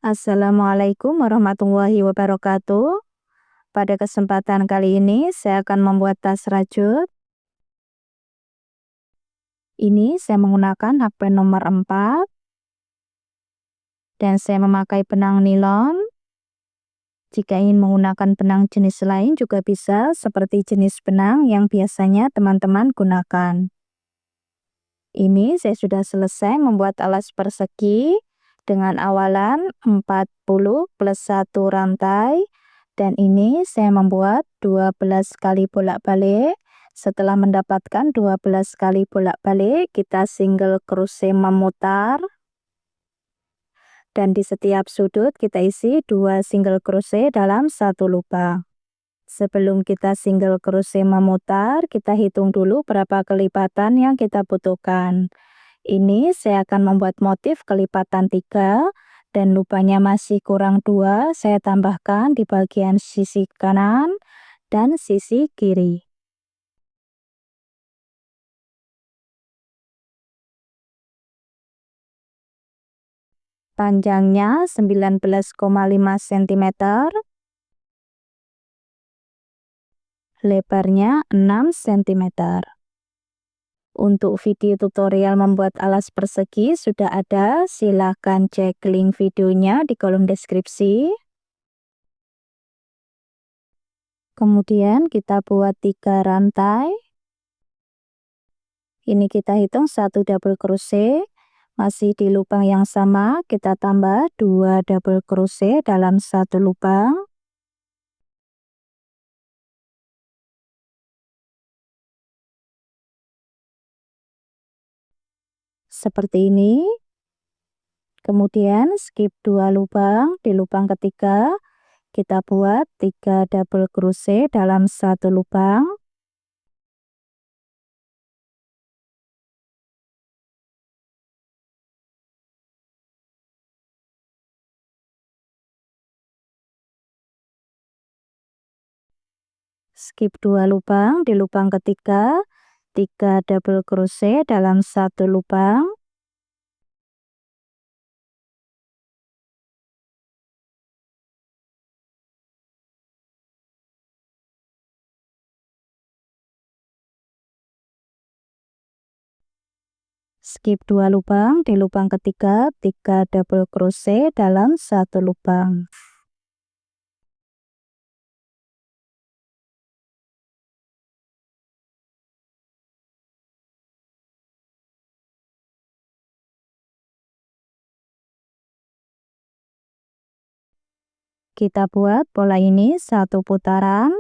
Assalamualaikum warahmatullahi wabarakatuh. Pada kesempatan kali ini saya akan membuat tas rajut. Ini saya menggunakan HP nomor 4 dan saya memakai benang nilon. Jika ingin menggunakan benang jenis lain juga bisa, seperti jenis benang yang biasanya teman-teman gunakan. Ini saya sudah selesai membuat alas persegi dengan awalan 40 plus 1 rantai, dan ini saya membuat 12 kali bolak-balik. Setelah mendapatkan 12 kali bolak-balik, kita single crochet memutar, dan di setiap sudut kita isi 2 single crochet dalam satu lubang. Sebelum kita single crochet memutar, kita hitung dulu berapa kelipatan yang kita butuhkan. Ini saya akan membuat motif kelipatan 3, dan lubangnya masih kurang 2, saya tambahkan di bagian sisi kanan dan sisi kiri. Panjangnya 19,5 cm, lebarnya 6 cm. Untuk video tutorial membuat alas persegi sudah ada, silahkan cek link videonya di kolom deskripsi. Kemudian kita buat 3 rantai. Ini kita hitung 1 double crochet, masih di lubang yang sama kita tambah 2 double crochet dalam satu lubang. Seperti ini. Kemudian skip 2 lubang, di lubang ketiga kita buat 3 double crochet dalam satu lubang. Skip 2 lubang, di lubang ketiga 3 double crochet dalam satu lubang. Skip 2 lubang, di lubang ketiga 3 double crochet dalam satu lubang. Kita buat pola ini satu putaran.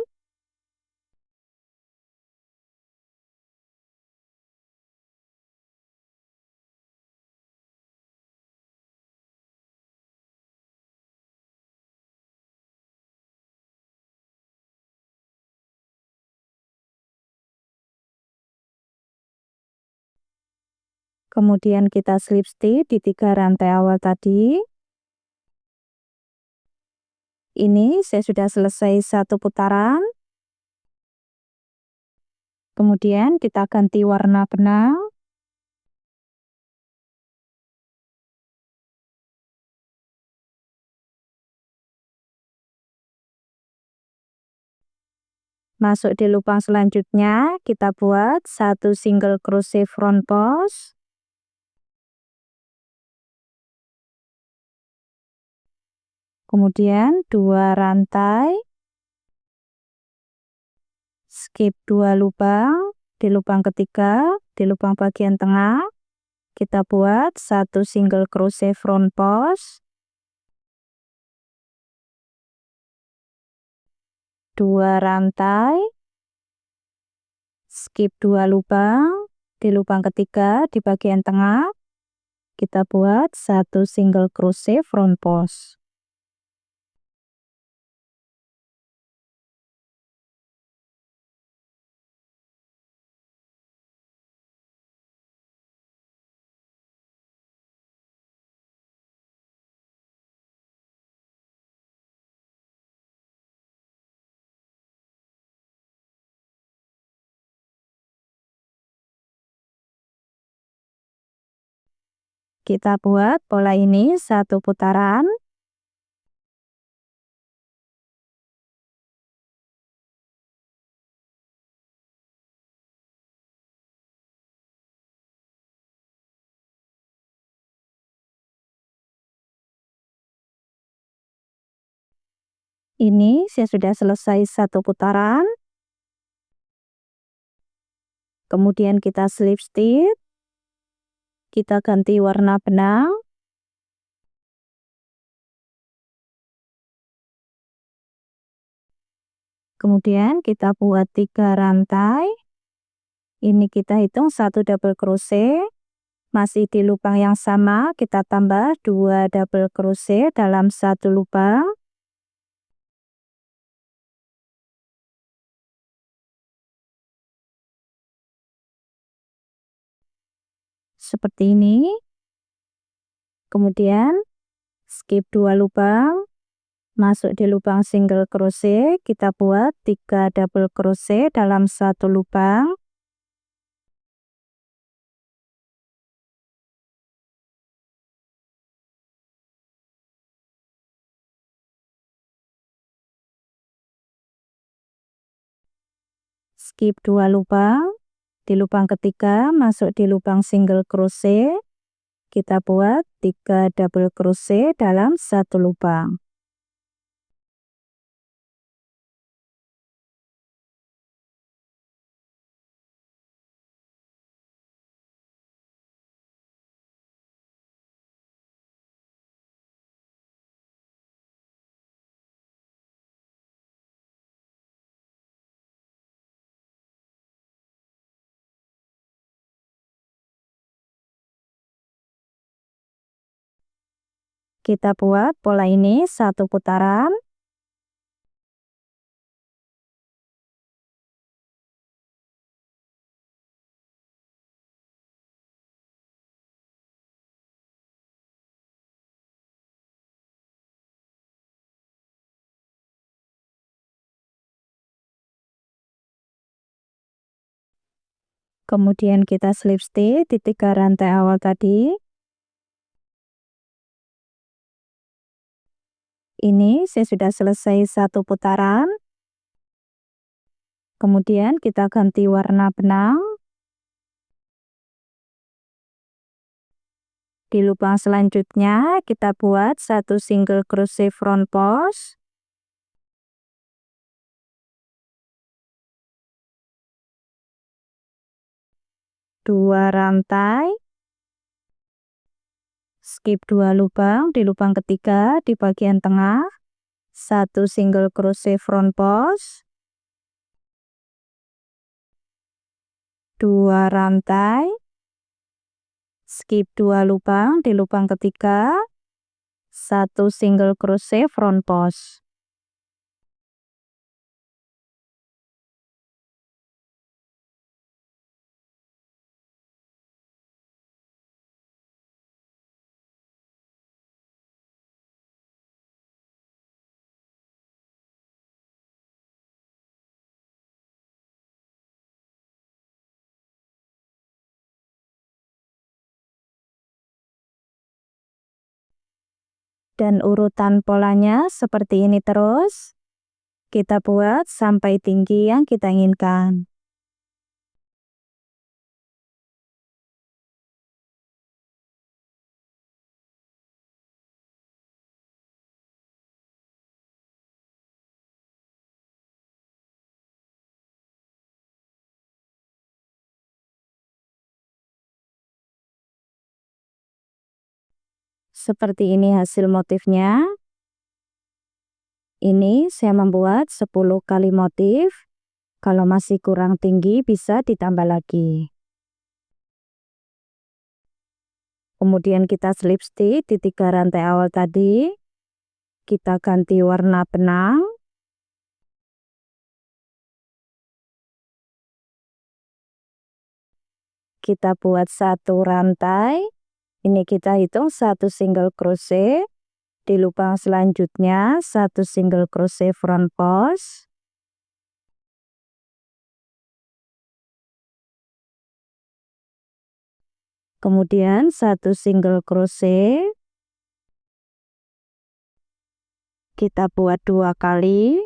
Kemudian kita slip stitch di 3 rantai awal tadi. Ini saya sudah selesai satu putaran. Kemudian kita ganti warna benang. Masuk di lubang selanjutnya, kita buat 1 single crochet front post. Kemudian 2 rantai. Skip 2 lubang, di lubang ketiga, di lubang bagian tengah kita buat 1 single crochet front post, 2 rantai, skip 2 lubang, di lubang ketiga di bagian tengah kita buat 1 single crochet front post. Kita buat pola ini satu putaran. Ini saya sudah selesai satu putaran. Kemudian kita slip stitch. Kita ganti warna benang. Kemudian kita buat 3 rantai. Ini kita hitung 1 double crochet. Masih di lubang yang sama, kita tambah 2 double crochet dalam satu lubang. Seperti ini. Kemudian skip 2 lubang, masuk di lubang single crochet, kita buat 3 double crochet dalam satu lubang. Skip 2 lubang, di lubang ketiga masuk di lubang single crochet, kita buat 3 double crochet dalam satu lubang. Kita buat pola ini satu putaran. Kemudian kita slip stitch di 3 rantai awal tadi. Ini saya sudah selesai satu putaran. Kemudian kita ganti warna benang. Di lubang selanjutnya kita buat 1 single crochet front post. Dua rantai. Skip 2 lubang di lubang ketiga di bagian tengah. 1 single crochet front post. 2 rantai. Skip 2 lubang di lubang ketiga. 1 single crochet front post. Dan urutan polanya seperti ini terus. Kita buat sampai tinggi yang kita inginkan. Seperti ini hasil motifnya. Ini saya membuat 10 kali motif. Kalau masih kurang tinggi bisa ditambah lagi. Kemudian kita slip stitch di 3 rantai awal tadi. Kita ganti warna benang. Kita buat satu rantai. Ini kita hitung 1 single crochet. Di lubang selanjutnya 1 single crochet front post. Kemudian 1 single crochet. Kita buat 2 kali.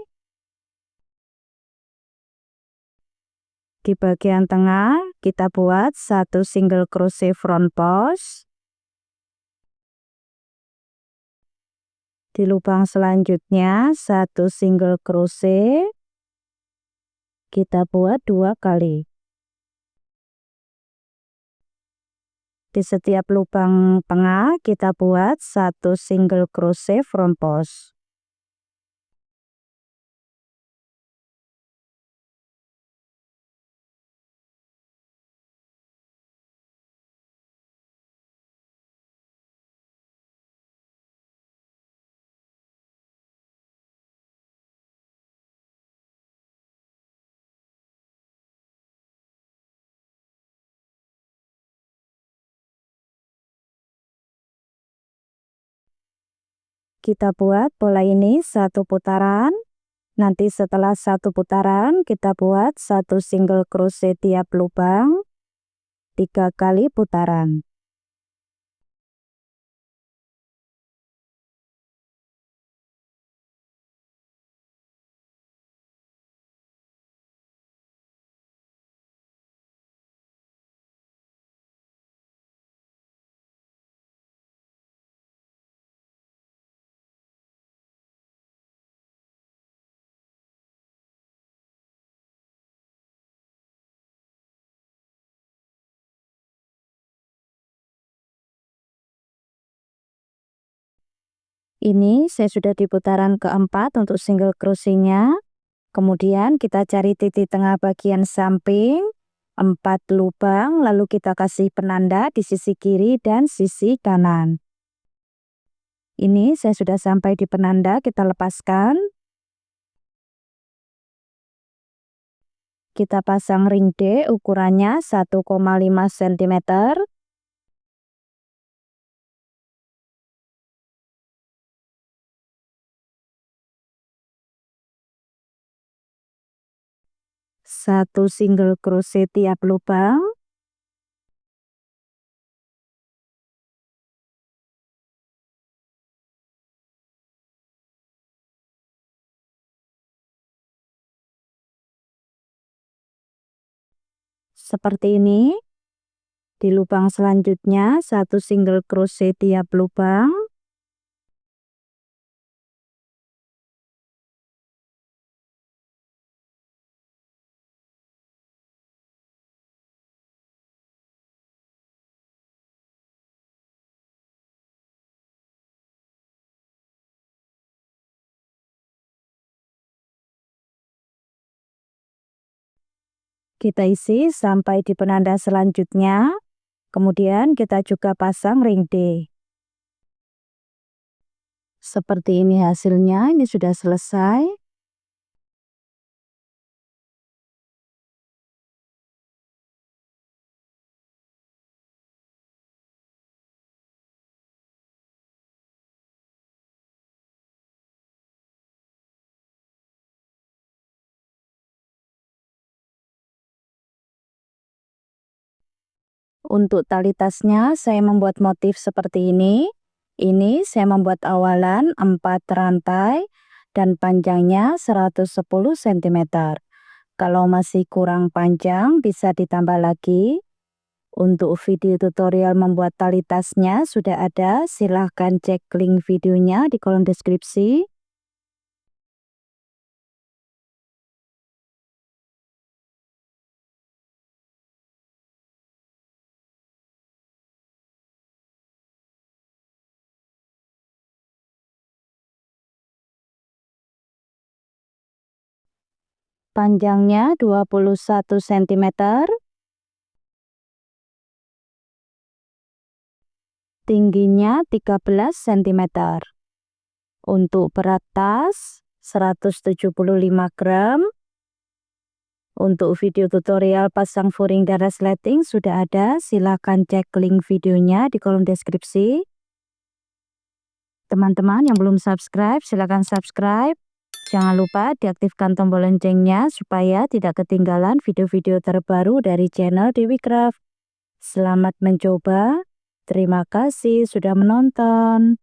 Di bagian tengah kita buat 1 single crochet front post. Di lubang selanjutnya 1 single crochet, kita buat 2 kali. Di setiap lubang tengah kita buat 1 single crochet front post. Kita buat pola ini 1 putaran. Nanti setelah 1 putaran kita buat 1 single crochet tiap lubang, 3 kali putaran. Ini saya sudah di putaran keempat untuk single crochetnya. Kemudian kita cari titik tengah bagian samping, 4 lubang, lalu kita kasih penanda di sisi kiri dan sisi kanan. Ini saya sudah sampai di penanda, kita lepaskan. Kita pasang ring D, ukurannya 1,5 cm. Satu single crochet tiap lubang. Seperti ini. Di lubang selanjutnya 1 single crochet tiap lubang. Kita isi sampai di penanda selanjutnya. Kemudian kita juga pasang ring D. Seperti ini hasilnya, ini sudah selesai. Untuk tali tasnya saya membuat motif seperti ini. Ini saya membuat awalan 4 rantai dan panjangnya 110 cm. Kalau masih kurang panjang bisa ditambah lagi. Untuk video tutorial membuat tali tasnya sudah ada, silahkan cek link videonya di kolom deskripsi. Panjangnya 21 cm. Tingginya 13 cm. Untuk berat tas 175 gram. Untuk video tutorial pasang furing dan resleting sudah ada, silahkan cek link videonya di kolom deskripsi. Teman-teman yang belum subscribe, silahkan subscribe. Jangan lupa diaktifkan tombol loncengnya supaya tidak ketinggalan video-video terbaru dari channel Dewi Craft. Selamat mencoba. Terima kasih sudah menonton.